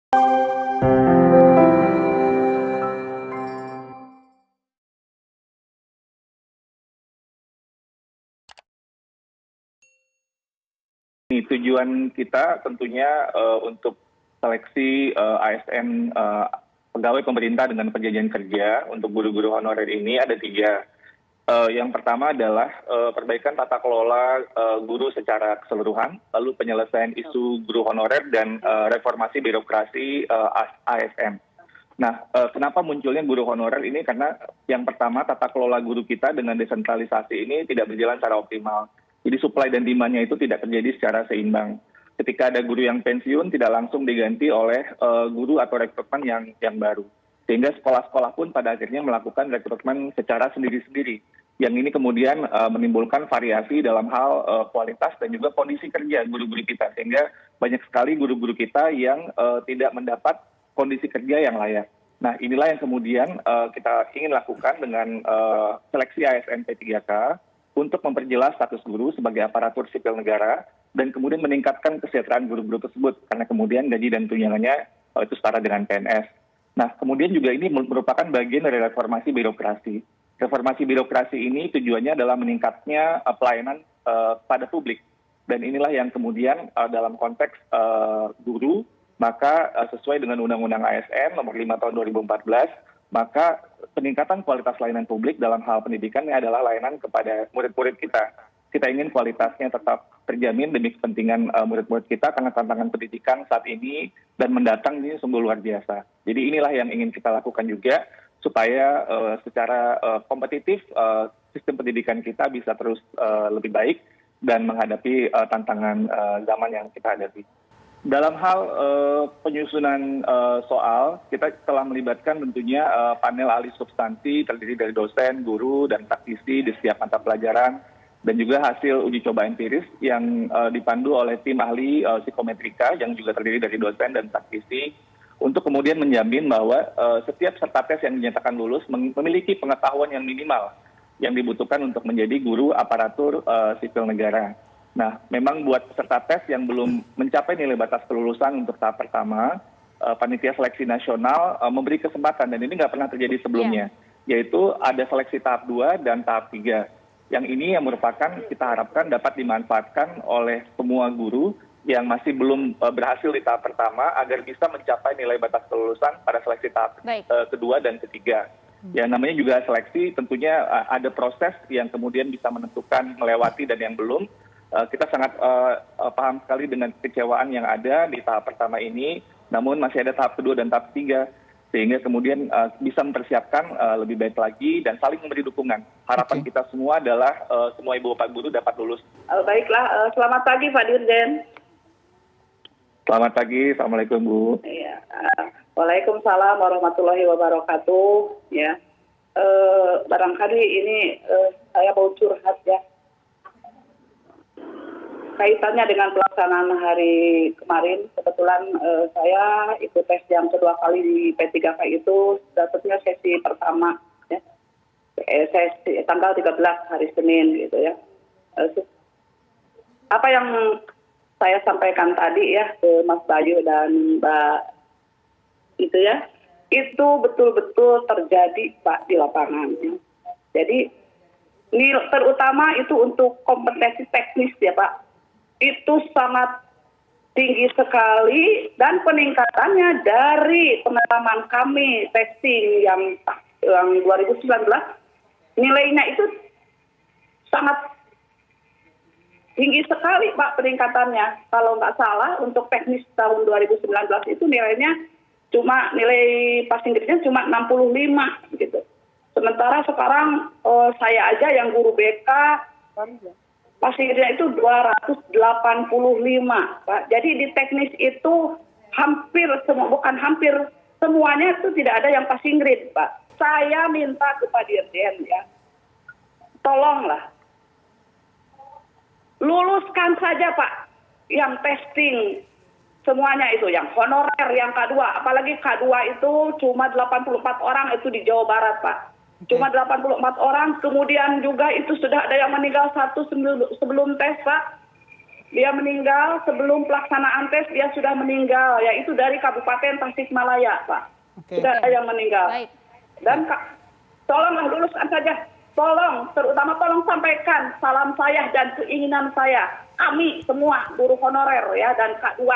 Tujuan kita tentunya untuk seleksi ASN pegawai pemerintah dengan perjanjian kerja untuk guru-guru honorer ini ada tiga. Yang pertama adalah perbaikan tata kelola guru secara keseluruhan, lalu penyelesaian isu guru honorer dan reformasi birokrasi ASN. Nah, kenapa munculnya guru honorer ini? Karena yang pertama tata kelola guru kita dengan desentralisasi ini tidak berjalan secara optimal. Jadi supply dan demand-nya itu tidak terjadi secara seimbang. Ketika ada guru yang pensiun, tidak langsung diganti oleh guru atau rekrutmen yang baru. Sehingga sekolah-sekolah pun pada akhirnya melakukan rekrutmen secara sendiri-sendiri. Yang ini kemudian menimbulkan variasi dalam hal kualitas dan juga kondisi kerja guru-guru kita. Sehingga banyak sekali guru-guru kita yang tidak mendapat kondisi kerja yang layak. Nah, inilah yang kemudian kita ingin lakukan dengan seleksi ASN P3K untuk memperjelas status guru sebagai aparatur sipil negara dan kemudian meningkatkan kesejahteraan guru-guru tersebut karena kemudian gaji dan tunjangannya itu setara dengan PNS. Nah, kemudian juga ini merupakan bagian dari reformasi birokrasi. Reformasi birokrasi ini tujuannya adalah meningkatnya pelayanan pada publik. Dan inilah yang kemudian dalam konteks guru, maka sesuai dengan Undang-Undang ASN nomor 5 tahun 2014, maka peningkatan kualitas layanan publik dalam hal pendidikan ini adalah layanan kepada murid-murid kita. Kita ingin kualitasnya tetap terjamin demi kepentingan murid-murid kita karena tantangan pendidikan saat ini dan mendatang ini sungguh luar biasa. Jadi inilah yang ingin kita lakukan juga supaya secara kompetitif sistem pendidikan kita bisa terus lebih baik dan menghadapi tantangan zaman yang kita hadapi. Dalam hal penyusunan soal, kita telah melibatkan tentunya panel ahli substansi terdiri dari dosen, guru, dan praktisi di setiap mata pelajaran, dan juga hasil uji coba empiris yang dipandu oleh tim ahli psikometrika yang juga terdiri dari dosen dan praktisi, untuk kemudian menjamin bahwa setiap peserta tes yang dinyatakan lulus memiliki pengetahuan yang minimal yang dibutuhkan untuk menjadi guru aparatur sipil negara. Nah, memang buat peserta tes yang belum mencapai nilai batas kelulusan untuk tahap pertama, panitia seleksi nasional memberi kesempatan, dan ini nggak pernah terjadi sebelumnya, yaitu ada seleksi tahap 2 dan tahap 3. Yang ini yang merupakan kita harapkan dapat dimanfaatkan oleh semua guru yang masih belum berhasil di tahap pertama agar bisa mencapai nilai batas kelulusan pada seleksi tahap kedua dan ketiga. Yang namanya juga seleksi tentunya ada proses yang kemudian bisa menentukan melewati dan yang belum. Kita sangat paham sekali dengan kekecewaan yang ada di tahap pertama ini, namun masih ada tahap kedua dan tahap ketiga, sehingga kemudian bisa mempersiapkan lebih baik lagi dan saling memberi dukungan. Harapan kita semua adalah semua ibu bapak guru dapat lulus. Baiklah, selamat pagi Pak Dirjen. Selamat pagi, Assalamualaikum Bu. Ya, Waalaikumsalam warahmatullahi wabarakatuh. Ya, barangkali ini saya mau curhat ya. Kaitannya dengan pelaksanaan hari kemarin, kebetulan saya ikut tes yang kedua kali di P3K itu, dapatnya sesi pertama, ya. Sesi tanggal 13 hari Senin gitu ya. Apa yang saya sampaikan tadi ya ke Mas Bayu dan Mbak itu ya, itu betul-betul terjadi Pak di lapangan. Ya. Jadi terutama itu untuk kompetensi teknis ya Pak. Itu sangat tinggi sekali dan peningkatannya dari pengalaman kami testing yang 2019 nilainya itu sangat tinggi sekali Pak peningkatannya. Kalau nggak salah untuk teknis tahun 2019 itu nilainya cuma nilai passing grade-nya cuma 65 gitu. Sementara sekarang saya aja yang guru BK passing-nya itu 285, Pak. Jadi di teknis itu bukan hampir semuanya itu tidak ada yang passing grade, Pak. Saya minta kepada Dirjen ya, tolonglah luluskan saja Pak yang testing semuanya itu, yang honorer, yang K2, apalagi K2 itu cuma 84 orang itu di Jawa Barat Pak. Cuma 84 orang, kemudian juga itu sudah ada yang meninggal satu sebelum tes Pak. Dia meninggal sebelum pelaksanaan tes, dia sudah meninggal, yaitu dari Kabupaten Tasikmalaya, Pak. Sudah ada yang meninggal. Baik. Dan tolonglah luruskan saja. Tolong, terutama tolong sampaikan salam saya dan keinginan saya. Kami semua guru honorer ya dan K2.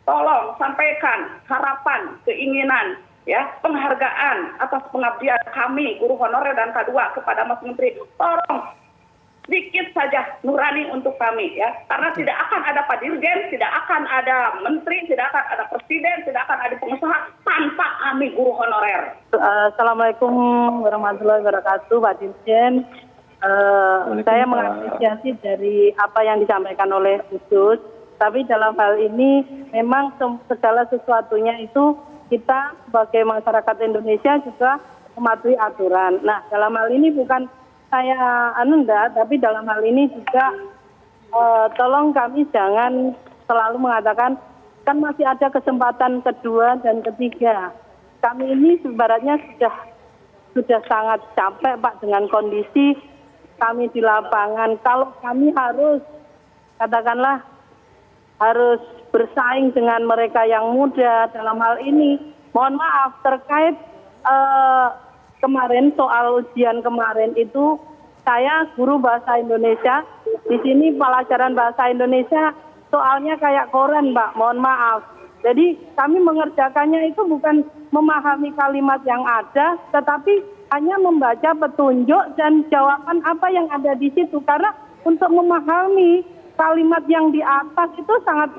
Tolong sampaikan harapan, keinginan, ya, penghargaan atas pengabdian kami guru honorer dan K2 kepada Mas Menteri. Tolong sedikit saja nurani untuk kami ya, karena tidak akan ada Pak Dirjen, tidak akan ada menteri, tidak akan ada presiden, tidak akan ada pengusaha tanpa kami guru honorer. Assalamualaikum warahmatullahi wabarakatuh, Pak Dirjen. Saya mengapresiasi dari apa yang disampaikan oleh Khusus, tapi dalam hal ini memang segala sesuatunya itu kita sebagai masyarakat Indonesia juga mematuhi aturan. Nah, dalam hal ini bukan saya tapi dalam hal ini juga tolong kami jangan selalu mengatakan kan masih ada kesempatan kedua dan ketiga. Kami ini sebenarnya sudah sangat capek, Pak, dengan kondisi kami di lapangan. Kalau kami harus katakanlah harus bersaing dengan mereka yang muda dalam hal ini, mohon maaf terkait kemarin soal ujian kemarin itu saya guru bahasa Indonesia, di sini pelajaran bahasa Indonesia soalnya kayak koran, Mbak, mohon maaf. Jadi kami mengerjakannya itu bukan memahami kalimat yang ada, tetapi hanya membaca petunjuk dan jawaban apa yang ada di situ. Karena untuk memahami kalimat yang di atas itu sangat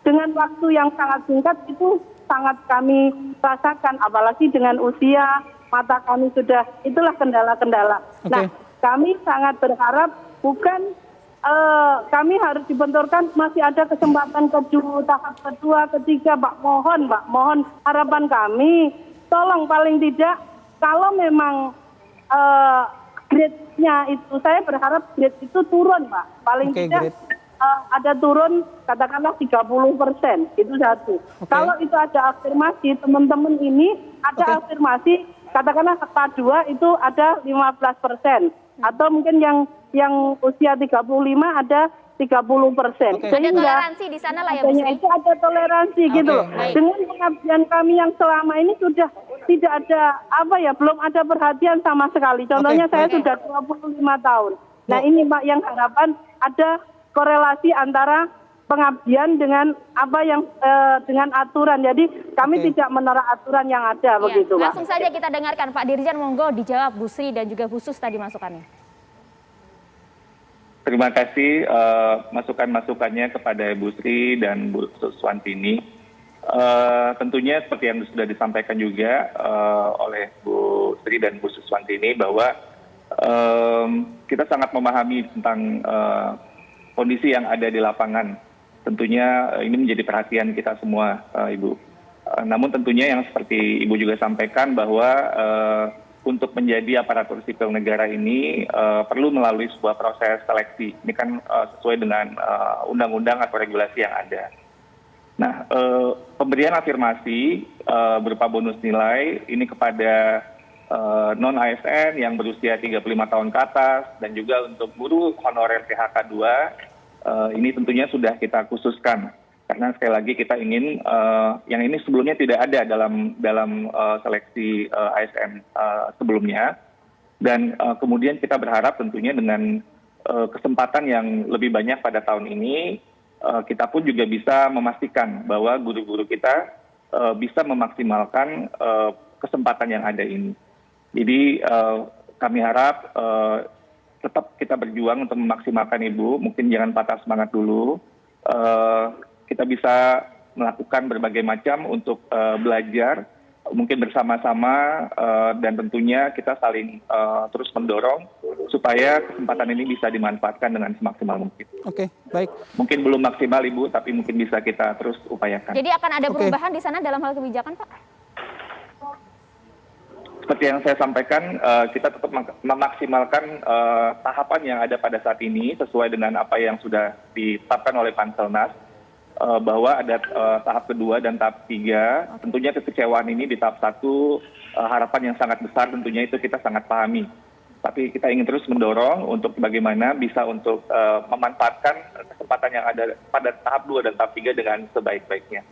dengan waktu yang sangat singkat itu sangat kami rasakan, apalagi dengan usia mata kami sudah, itulah kendala-kendala. Okay. Nah, kami sangat berharap bukan kami harus dibenturkan, masih ada kesempatan tahap kedua, ketiga, Mbak, mohon harapan kami, tolong paling tidak kalau memang grade-nya itu, saya berharap grade itu turun, Pak, paling tidak ada turun katakanlah 30%, itu satu. Kalau itu ada afirmasi, teman-teman ini ada afirmasi, katakanlah K2 itu ada 15%, atau mungkin yang usia 35 ada 30%. Ada toleransi di sana lah ya, Bu Sri? Itu ada toleransi gitu loh. Dengan pengabdian kami yang selama ini sudah tidak ada belum ada perhatian sama sekali. Contohnya saya sudah 25 tahun. Nah ini Pak yang harapan ada korelasi antara pengabdian dengan dengan aturan. Jadi kami tidak menolak aturan yang ada begitu, Pak. Langsung saja kita dengarkan Pak Dirjen, monggo dijawab Bu Sri dan juga Khusus tadi masukannya. Terima kasih masukan-masukannya kepada Bu Sri dan Bu Suswantini. Tentunya seperti yang sudah disampaikan juga oleh Bu Sri dan Bu Suswantini bahwa kita sangat memahami tentang kondisi yang ada di lapangan. Tentunya ini menjadi perhatian kita semua, Ibu. Namun tentunya yang seperti Ibu juga sampaikan bahwa untuk menjadi aparatur sipil negara ini perlu melalui sebuah proses seleksi. Ini kan sesuai dengan undang-undang atau regulasi yang ada. Nah, pemberian afirmasi berupa bonus nilai ini kepada non-ASN yang berusia 35 tahun ke atas dan juga untuk guru honorer PHK 2 ini tentunya sudah kita khususkan. Karena sekali lagi kita ingin yang ini sebelumnya tidak ada dalam seleksi ASN sebelumnya, dan kemudian kita berharap tentunya dengan kesempatan yang lebih banyak pada tahun ini kita pun juga bisa memastikan bahwa guru-guru kita bisa memaksimalkan kesempatan yang ada ini. Jadi kami harap tetap kita berjuang untuk memaksimalkan Ibu, mungkin jangan patah semangat dulu. Kita bisa melakukan berbagai macam untuk belajar, mungkin bersama-sama, dan tentunya kita saling terus mendorong supaya kesempatan ini bisa dimanfaatkan dengan semaksimal mungkin. Oke, baik. Mungkin belum maksimal Ibu, tapi mungkin bisa kita terus upayakan. Jadi akan ada perubahan di sana dalam hal kebijakan, Pak? Seperti yang saya sampaikan, kita tetap memaksimalkan tahapan yang ada pada saat ini sesuai dengan apa yang sudah ditetapkan oleh Panselnas. Bahwa ada tahap kedua dan tahap tiga. Tentunya kekecewaan ini di tahap satu harapan yang sangat besar tentunya itu kita sangat pahami. Tapi kita ingin terus mendorong untuk bagaimana bisa untuk memanfaatkan kesempatan yang ada pada tahap 2 dan tahap 3 dengan sebaik-baiknya.